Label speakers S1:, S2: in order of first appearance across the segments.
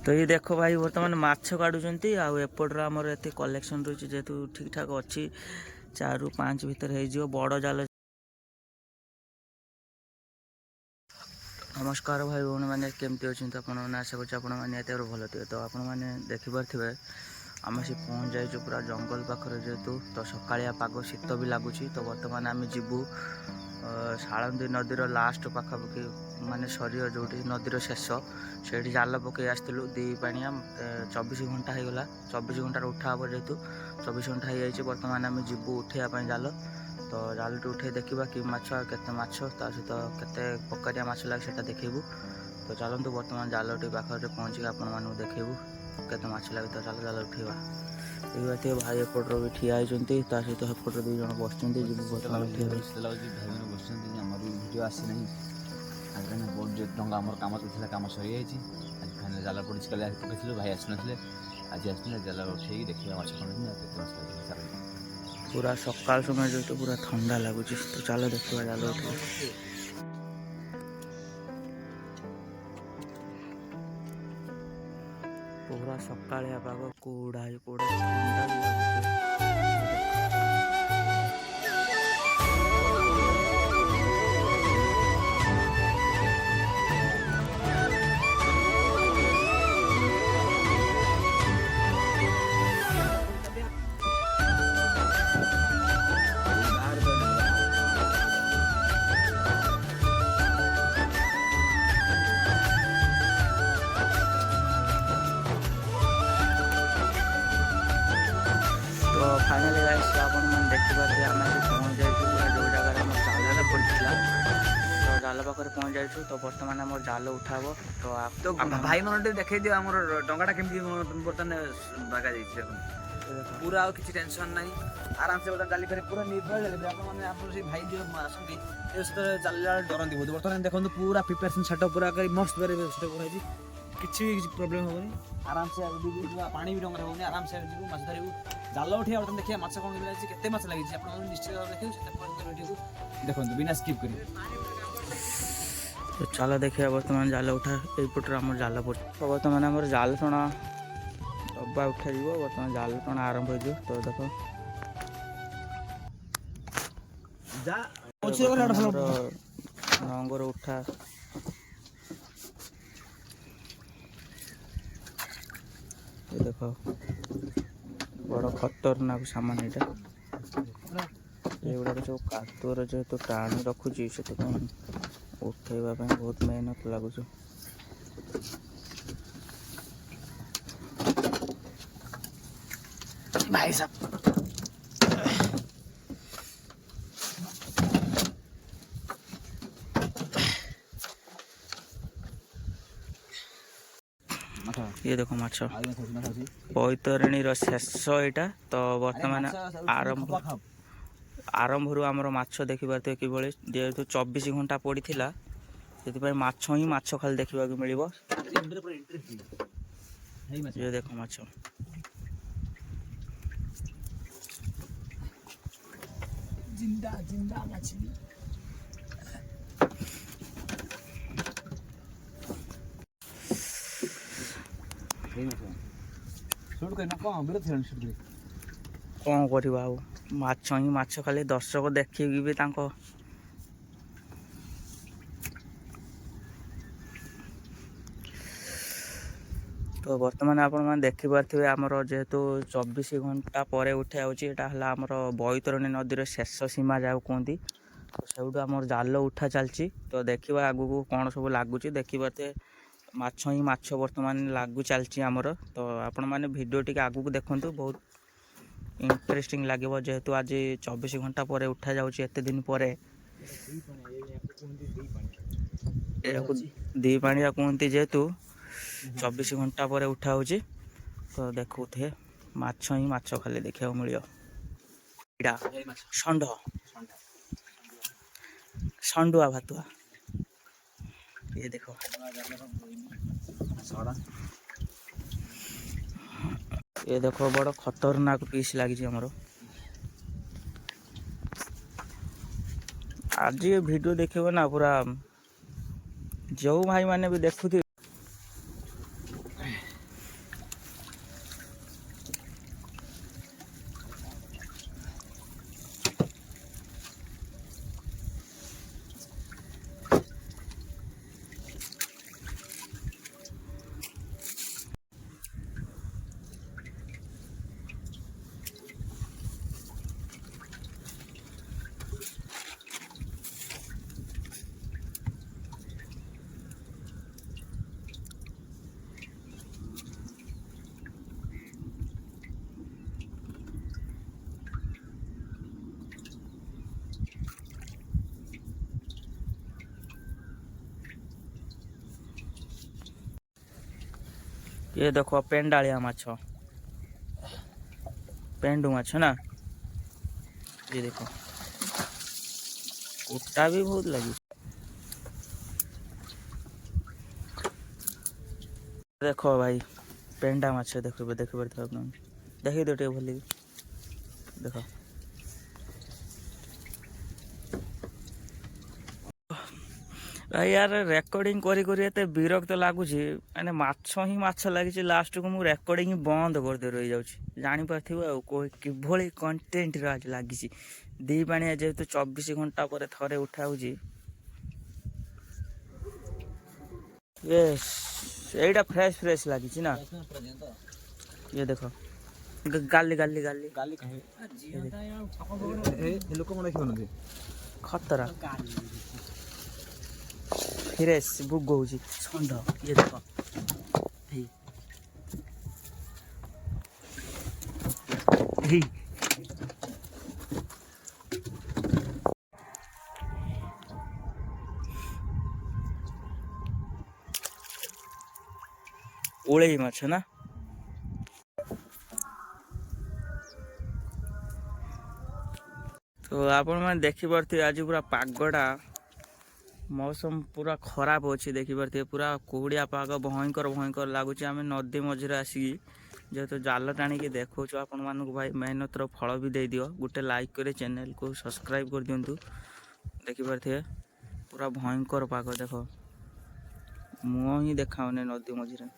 S1: तो ये देखो भाई बर्तमान माछ काटुंट आउटर आमर एत कलेक्शन रही जेहेतु ठीक ठाक अच्छी 4 ରୁ 5 भितर हो बड़ जाल। नमस्कार भाई भौणी मैंने केमती अच्छे आपने आशा कर भल थे। तो आपने देखिपे आम से पहुँच जाइए पूरा जंगल पाखे जेहेतु तो सकालिया पाग शीत भी लगुच। तो बर्तमान आम जीवु शालंदी नदीर लास्ट पाखापाखि माने सर जो नदीर शेष से जाल पकई आसलु दी पाणिया 24 घंटा हो गला 24 घंटार उठा हे जेहेतु 24 घंटा हो जाए। बर्तमान आम जीवु उठेबापी जाल तो जाल उठे देखा कि माछ केते माछ ता सहित केते प्रकारिया माछ लगे से देखू। तो चलतु बर्तमान जाल पाखे पहुँचिक आपको देखू केते माछ लगे। तो चलो जाल उठेबा ये भाई एपटर भी ठिया होती सहित सेपटर 2 जन बस
S2: भिडियो आसी ना आज बहुत डंगा आम कम चलता कम सरी आज फाइनाल जाल पड़ी कल पकई भाई आसी ना आज आसते जाल उठे देखा माछ खंड
S1: पूरा सकाल समय जो तो पूरा ठंडा लगुच। तो चलो देखा जाल उठे पूरा सकालिया पाग कूड़ा कूड़ा ठंडा भी लगुच। तो फाइनाली गाइस आपण मन देखिपारे आम पहुँच जाइए पूरा जो जगह आम जाल पड़ा तो जाल पाखे पहुँच जाइए। तो बर्तमान आम जाल उठाब तो
S2: भाई मन देखे दियो आम डंगाटा केमती बर्तमान बागा पूरा आ किसी टेंशन ना आराम से बर्तमान जाली कर पूरा निर्भर जाली भाई जो आसती जाल डरती बहुत बर्तमान देखो पूरा प्रिपेरेसन सेटअप पूरा मस्त कराई किसी भी प्रोब्लेम होनी आराम से पानी भी डंगर होनी आराम से माछ धरू जाल उठे बर्तमान देखिए माछ कौन केते माछ लगी आप निश्चित देखिए देखो बिना स्किप कर।
S1: तो चलो देखिए बर्तमान जाल उठा यपटर आम जाल पड़ तो बर्तमान आम जाल टणा डब्बा उठा बर्तमान जाल टणा आरंभ हो। तो देखो नंगर उठा ये देखो बड़ खतरनाक सामान यहाँ ये सब कादुअर जेहेतु टाणी रखुची से उठेवा बहुत मेहनत लगुच। भाई साहब ये देखो माछ बैतरणी शेष यहाँ। तो बर्तमान आरंभ आमर माछ देखिपारे कि जेहेतु 24 घंटा पड़ी से माछ ही माछ खाली देखा मिल। ये देखो माछ
S2: जिंदा जिंदा मछली
S1: कौन करवा माछ ही माछ खाली दर्शक देखिकी भी तो बर्तमान आपण मैंने देखिपे आमर जेहेतु 24 घंटा पर उठा आमर बैतरणी नदीर शेष सीमा जहाँ कहती। तो से आम जाल उठा चलती तो देखा आगू को कौन सब लगुच देखिपे माछ ही माछ बर्तमान लागू चलती आमर। तो आपण मैंने भिडियो टी आगू को देखु बहुत इंटरेस्टिंग लगे जेहेतु आज 24 घंटा पर उठा जाऊँगी एत दिन पर दी पाणिया कहती जेहेतु 24 घंटा पर उठा हो। तो देखु थे माछ ही माछ खाली देखा मिल षंढ षंडुआ भातुआ ये देखो ये देखो बड़ खतरनाक पीस लगी आमर। आज ये वीडियो देखिए ना पूरा जो भाई माने भी देखुथि ये देखो पेंडालिया माछ, पेंडू माछ ना, ये देखो कुटा भी बहुत लगी। देखो भाई पेंडा माछ देखो देखी पारे आप देखी दो भल देख भाई यार रेकर्डिंग करी करी एते विरक्त लगुच मैंने माछ ही माछ लगी लास्ट को मुझे रेकर्डिंग बंद करदे रही जाऊँगी जापर कि कंटेन्ट आज लगी दी पानिया जेहेतु 24 घंटा पर थे उठा ये फ्रेश फ्रेश लगी ना। ये देखो गाली गाली गाली
S2: गाली लोक
S1: खतरा फ्रेश बुग हो षंढ। ये देखो ओळे माछ ना। तो आपण मैंने देखिपे आज पूरा पागटा मौसम पूरा खराब अच्छी देखिपे पूरा कुहुड़िया पाग भयंकर भयंकर लगुच। आम नदी मझे आसिक जेहेतु जाल टाणिकी देखो आपण मानक भाई मेहनतर फल भी दे दियो गोटे लाइक करे चैनल को सब्सक्राइब कर दिंतु। देखिपे पूरा भयंकर पाग देख मुँह ही देखाने नदी मझे।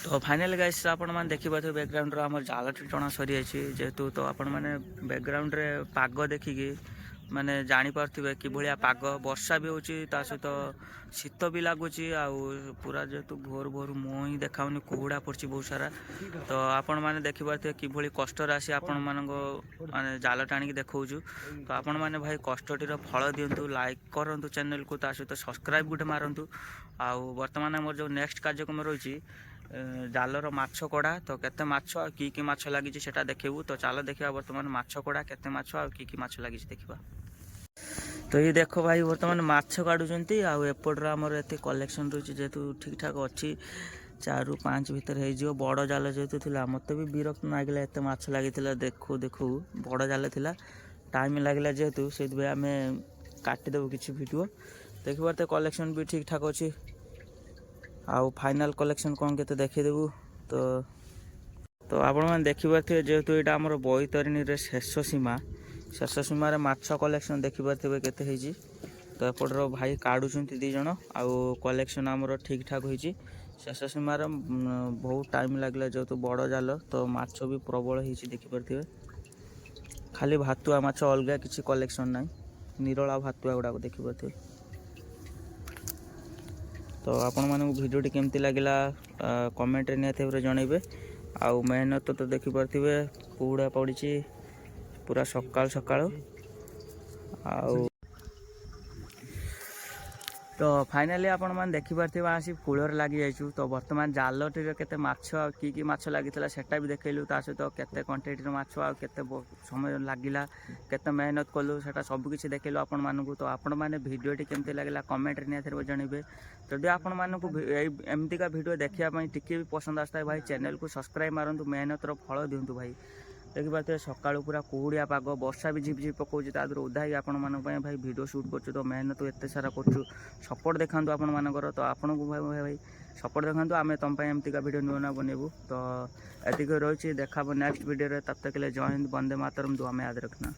S1: तो फाइनल गाइस आपण मैंने देखिए बैकग्राउंड आम जाल टणा सरी जाइए जेहेतु तो आपण मैंने बैकग्राउंड रे पाग देखिकी माने जानी पार्थिबे कि भलिया पाग वर्षा भी होची ता सहित शीत भी लगुच पूरा जेहेतु भोर भोर मुँह ही देखाऊनी कुहुड़ा पड़ी बहुत सारा। तो आपण मैंने देखिपे कि कष्ट आसी आपण माने जाल टाणी देखौछु। तो आपण मैंने भाई कष्टर फल दिंतु लाइक करूँ चैनल को ता सहित सब्सक्राइब गोटे मारतु। आउ बर्तमान मोर जो नेक्स्ट कार्यक्रम रही जालर माछ कड़ा तो केते माछ की माछ लगी सेटा देखबू। तो चलो देखा बर्तमान माछ कड़ा केते माछ आ की माछ लगी देखा। तो ये देखो भाई बर्तमान माछ काटुचंती आउटर आमर एत कलेक्शन रही जेहेतु ठीक ठाक अच्छी 4 ରୁ 5 भितर हो बड़ जाल जेहेतु थी मत भी विरक्त लगे एत माछ लगी देखू देखू बड़ जाल थी टाइम लगे जेहेतु से आम काटिदेबू किसी वीडियो देखिए तो कलेक्शन भी ठीक ठाक अच्छी आउ फाइनाल कलेक्शन कौन के देखीदेबू। तो आपण मैंने देखिपे जेहेतु यहाँ आम बैतरणी शेष सीमार माछ कलेक्शन देखिपे केते। तो एपटर भाई काढ़ुंट दी जन आउ कलेक्शन आमर ठीक ठाक होती शेष सीमार बहुत टाइम लगे जेहेतु बड़ जाल तो माछ भी प्रबल होती देखिपे। खाली भातुआ माछ अलग किसी कलेक्शन ना निरला भातुआ गुड़ाक देखिपे। तो आपण मानक भिडियोटी केमती लगिला कमेंट रे निहाती भाବରେ जणैबे। आउ मेहनत तो देखिपे कुहुड़ा पड़ी पूरा सकाल सकाल आउ। तो फाइनाली आपण मैंने देखिपे आसी कूलर लगी जाइछु। तो बर्तमान जाल केते माछ की माछ लगी सेटा भी देखलु ता सहित केते क्वांटिटी माछ आ केते समय लागिला केते मेहनत कलु सेटा सब किछि देखलु आपण मानकु। तो आपण माने भिडियोटी केमती लागला कमेंट रे निहाती जणैबे। जदि आपण मानकु एमतीका भिडियो देखिया पई टिके भी पसंद आस्ता भाई चैनल को सब्सक्राइब मारंतु मेहनतर फल दिंतु भाई। देखिपे सका पूरा कुहुड़िया पाग वर्षा भी झिप झिप पकाउछि तादर ओदा ही आपण मानक भाई भिडियो शूट करछु। तो मेहनत एते सारा करछु सपोर्ट देखांतु आपण मानकर। तो आपण को भाई सपोर्ट देखांतु आमे तम पई एमतीका भिडियो नुना बनेबू। तो एतिक रही देखा नेक्स्ट वीडियो रे तब तक ले जय हिंद वंदे मातरम दुआ में याद रखना।